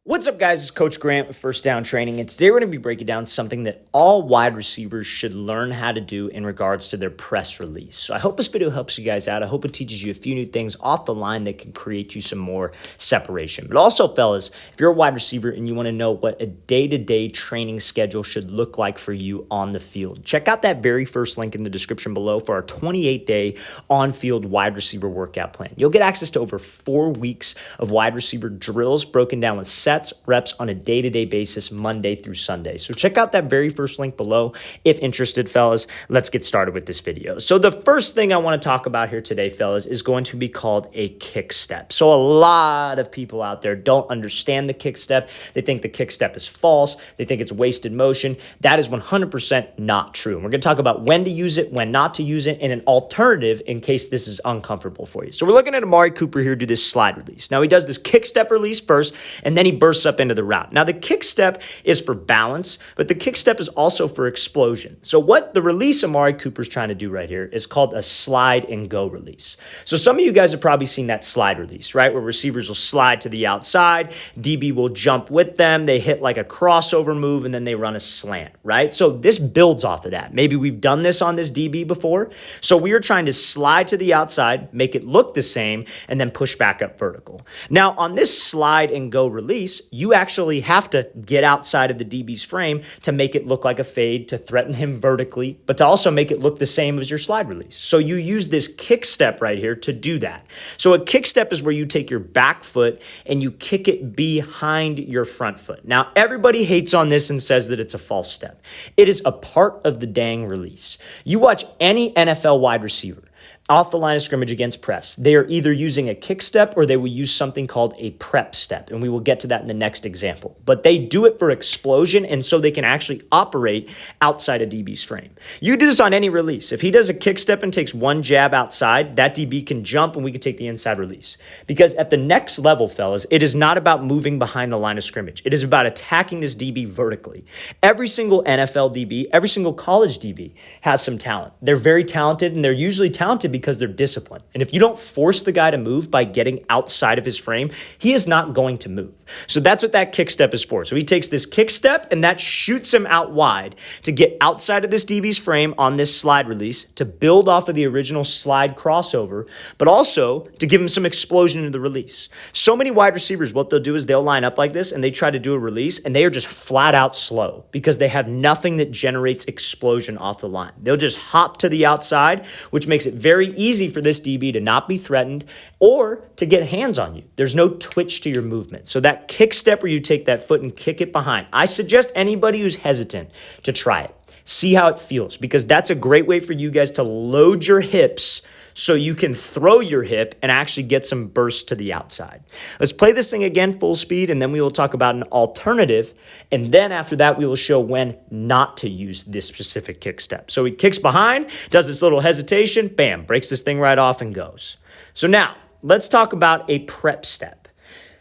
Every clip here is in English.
What's up, guys? It's Coach Grant with First Down Training, and today we're going to be breaking down something that all wide receivers should learn how to do in regards to their press release. So I hope this video helps you guys out. I hope it teaches you a few new things off the line that can create you some more separation. But also, fellas, if you're a wide receiver and you want to know what a day-to-day training schedule should look like for you on the field, check out that very first link in the description below for our 28-day on-field wide receiver workout plan. You'll get access to over 4 weeks of wide receiver drills broken down with sets, reps on a day-to-day basis, Monday through Sunday. So check out that very first link below if interested, fellas. Let's get started with this video. So the first thing I want to talk about here today, fellas, is going to be called a kick step. So a lot of people out there don't understand the kick step. They think the kick step is false. They think it's wasted motion. That is 100% not true. And we're going to talk about when to use it, when not to use it, and an alternative in case this is uncomfortable for you. So we're looking at Amari Cooper here do this slide release. Now he does this kick step release first, and then he bursts up into the route. Now the kick step is for balance, but the kick step is also for explosion. So what the release Amari Cooper is trying to do right here is called a slide and go release. So some of you guys have probably seen that slide release, right? Where receivers will slide to the outside, DB will jump with them, they hit like a crossover move, and then they run a slant, right? So this builds off of that. Maybe we've done this on this DB before. So we are trying to slide to the outside, make it look the same, and then push back up vertical. Now on this slide and go release, you actually have to get outside of the DB's frame to make it look like a fade, to threaten him vertically, but to also make it look the same as your slide release. So you use this kick step right here to do that. So a kick step is where you take your back foot and you kick it behind your front foot. Now, everybody hates on this and says that it's a false step. It is a part of the dang release. You watch any NFL wide receiver off the line of scrimmage against press, they are either using a kick step or they will use something called a prep step. And we will get to that in the next example. But they do it for explosion, and so they can actually operate outside a DB's frame. You do this on any release. If he does a kick step and takes one jab outside, that DB can jump and we can take the inside release. Because at the next level, fellas, it is not about moving behind the line of scrimmage. It is about attacking this DB vertically. Every single NFL DB, every single college DB has some talent. They're very talented, and they're usually talented because they're disciplined. And if you don't force the guy to move by getting outside of his frame, he is not going to move. So that's what that kick step is for. So he takes this kick step and that shoots him out wide to get outside of this DB's frame on this slide release, to build off of the original slide crossover, but also to give him some explosion in the release. So many wide receivers, what they'll do is they'll line up like this and they try to do a release and they are just flat out slow because they have nothing that generates explosion off the line. They'll just hop to the outside, which makes it very easy for this DB to not be threatened or to get hands on you. There's no twitch to your movement. So that kick step where you take that foot and kick it behind, I suggest anybody who's hesitant to try it. See how it feels, because that's a great way for you guys to load your hips so you can throw your hip and actually get some burst to the outside. Let's play this thing again full speed, and then we will talk about an alternative. And then after that, we will show when not to use this specific kick step. So he kicks behind, does this little hesitation, bam, breaks this thing right off and goes. So now let's talk about a prep step.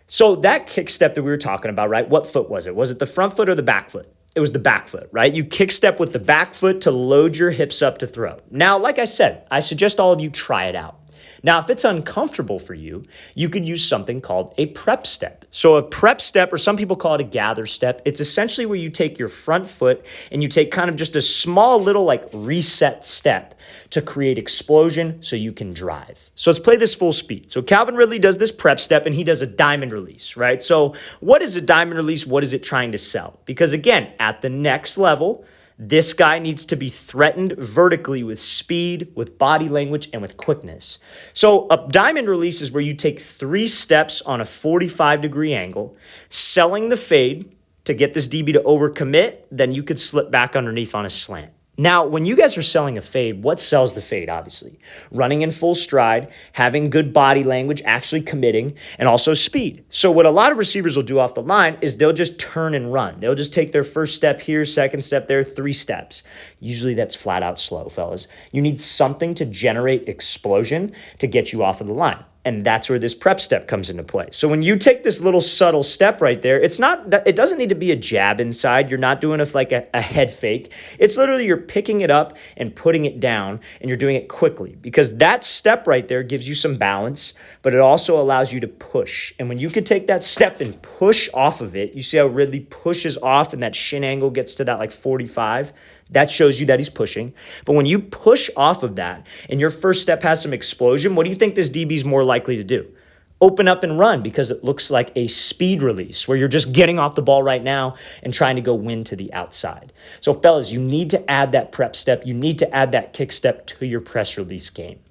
So that kick step that we were talking about, right? What foot was it? Was it the front foot or the back foot? It was the back foot, right? You kick step with the back foot to load your hips up to throw. Now, like I said, I suggest all of you try it out. Now, if it's uncomfortable for you, you could use something called a prep step. So a prep step, or some people call it a gather step, it's essentially where you take your front foot and you take kind of just a small little like reset step to create explosion so you can drive. So let's play this full speed. So Calvin Ridley does this prep step and he does a diamond release, right? So what is a diamond release? What is it trying to sell? Because again, at the next level, this guy needs to be threatened vertically with speed, with body language, and with quickness. So a diamond release is where you take 3 steps on a 45-degree angle, selling the fade to get this DB to overcommit, then you could slip back underneath on a slant. Now, when you guys are selling a fade, what sells the fade, obviously? Running in full stride, having good body language, actually committing, and also speed. So what a lot of receivers will do off the line is they'll just turn and run. They'll just take their first step here, second step there, 3 steps. Usually that's flat out slow, fellas. You need something to generate explosion to get you off of the line. And that's where this prep step comes into play. So when you take this little subtle step right there, it doesn't need to be a jab inside. You're not doing a head fake. It's literally you're picking it up and putting it down, and you're doing it quickly, because that step right there gives you some balance, but but it also allows you to push. And when you can take that step and push off of it, you see how Ridley pushes off and that shin angle gets to that like 45. That shows you that he's pushing. But when you push off of that and your first step has some explosion, what do you think this DB is more likely to do? Open up and run, because it looks like a speed release where you're just getting off the ball right now and trying to go win to the outside. So fellas, you need to add that prep step. You need to add that kick step to your press release game.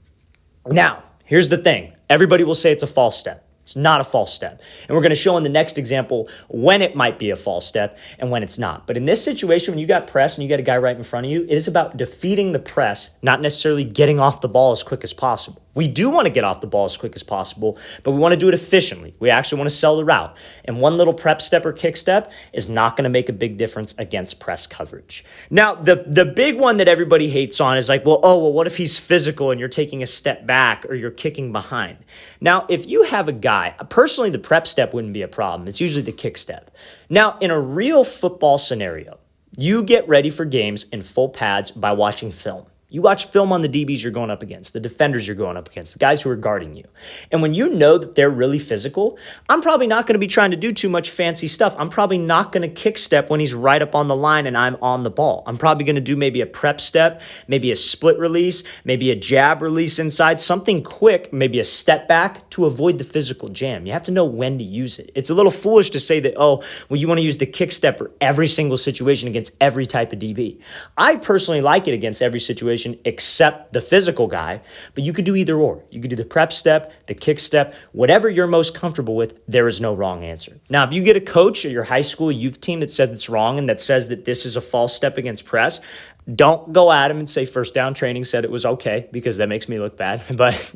Now, here's the thing. Everybody will say it's a false step. It's not a false step. And we're going to show in the next example when it might be a false step and when it's not. But in this situation, when you got press and you got a guy right in front of you, it is about defeating the press, not necessarily getting off the ball as quick as possible. We do want to get off the ball as quick as possible, but we want to do it efficiently. We actually want to sell the route. And one little prep step or kick step is not going to make a big difference against press coverage. Now, the big one that everybody hates on is like, well, what if he's physical and you're taking a step back or you're kicking behind? Now, if you have a guy, personally, the prep step wouldn't be a problem. It's usually the kick step. Now, in a real football scenario, you get ready for games in full pads by watching film. You watch film on the DBs you're going up against, the defenders you're going up against, the guys who are guarding you. And when you know that they're really physical, I'm probably not going to be trying to do too much fancy stuff. I'm probably not going to kick step when he's right up on the line and I'm on the ball. I'm probably going to do maybe a prep step, maybe a split release, maybe a jab release inside, something quick, maybe a step back to avoid the physical jam. You have to know when to use it. It's a little foolish to say that, you want to use the kick step for every single situation against every type of DB. I personally like it against every situation except the physical guy, but you could do either or. You could do the prep step, the kick step, whatever you're most comfortable with. There is no wrong answer. Now, if you get a coach at your high school youth team that says it's wrong and that says that this is a false step against press, don't go at him and say first down training said it was okay, because that makes me look bad.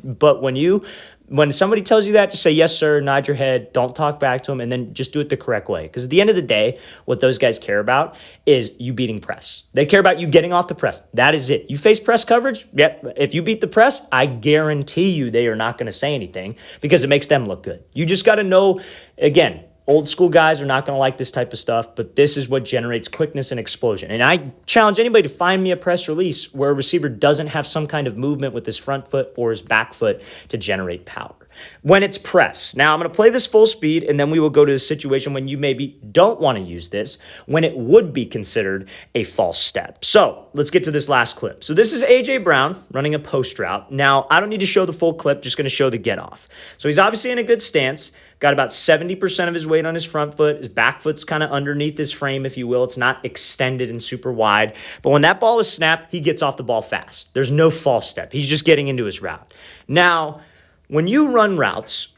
But when somebody tells you that, just say yes, sir, nod your head, don't talk back to them, and then just do it the correct way. Because at the end of the day, what those guys care about is you beating press. They care about you getting off the press. That is it. You face press coverage, yep. If you beat the press, I guarantee you they are not going to say anything because it makes them look good. You just got to know, again, old school guys are not going to like this type of stuff, but this is what generates quickness and explosion. And I challenge anybody to find me a press release where a receiver doesn't have some kind of movement with his front foot or his back foot to generate power. When it's press. Now, I'm going to play this full speed, and then we will go to the situation when you maybe don't want to use this, when it would be considered a false step. So let's get to this last clip. So this is A.J. Brown running a post route. Now, I don't need to show the full clip, just going to show the get off. So he's obviously in a good stance. Got about 70% of his weight on his front foot. His back foot's kind of underneath his frame, if you will. It's not extended and super wide. But when that ball is snapped, he gets off the ball fast. There's no false step. He's just getting into his route. Now, when you run routes,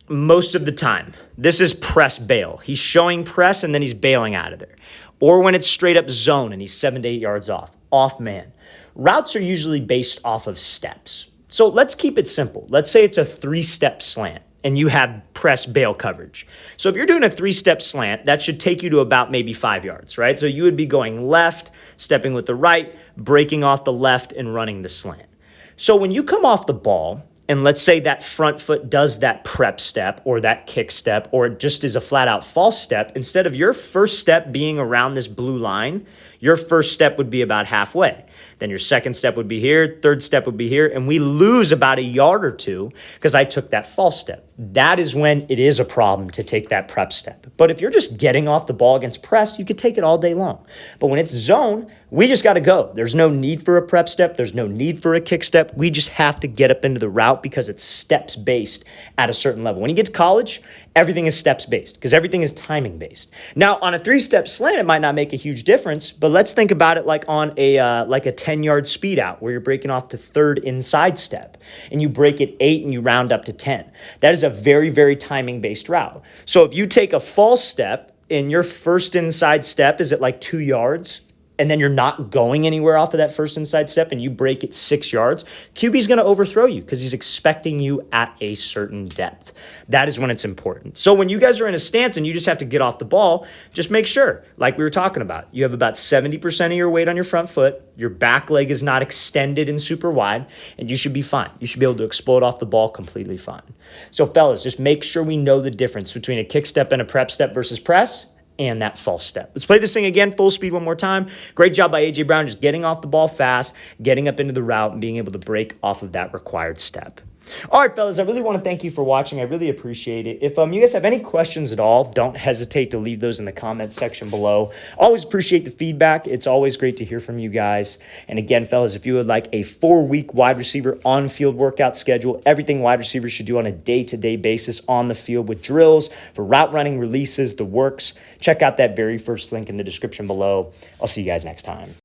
most of the time, this is press bail. He's showing press and then he's bailing out of there. Or when it's straight up zone and he's 7 to 8 yards off man. Routes are usually based off of steps. So let's keep it simple. Let's say it's a 3-step slant and you have press bail coverage. So if you're doing a 3-step slant, that should take you to about maybe 5 yards, right? So you would be going left, stepping with the right, breaking off the left, and running the slant. So when you come off the ball, and let's say that front foot does that prep step or that kick step, or it just is a flat out false step, instead of your first step being around this blue line, your first step would be about halfway. Then your second step would be here, third step would be here, and we lose about a yard or two because I took that false step. That is when it is a problem to take that prep step. But if you're just getting off the ball against press, you could take it all day long. But when it's zone, we just got to go. There's no need for a prep step. There's no need for a kick step. We just have to get up into the route because it's steps based at a certain level. When you get to college, everything is steps based because everything is timing based. Now, on a 3-step slant, it might not make a huge difference, but let's think about it like on a 10-yard speed out where you're breaking off the third inside step and you break it 8 and you round up to 10. That is a very, very timing based route. So if you take a false step and your first inside step is at like 2 yards, and then you're not going anywhere off of that first inside step and you break it 6 yards, QB's going to overthrow you because he's expecting you at a certain depth. That is when it's important. So when you guys are in a stance and you just have to get off the ball, just make sure, like we were talking about, you have about 70% of your weight on your front foot, your back leg is not extended and super wide, and you should be fine. You should be able to explode off the ball completely fine. So fellas, just make sure we know the difference between a kick step and a prep step versus press, and that false step. Let's play this thing again, full speed one more time. Great job by A.J. Brown, just getting off the ball fast, getting up into the route, and being able to break off of that required step. All right, fellas, I really want to thank you for watching. I really appreciate it. If you guys have any questions at all, don't hesitate to leave those in the comment section below. Always appreciate the feedback. It's always great to hear from you guys. And again, fellas, if you would like a 4-week wide receiver on-field workout schedule, everything wide receivers should do on a day-to-day basis on the field with drills for route running, releases, the works, check out that very first link in the description below. I'll see you guys next time.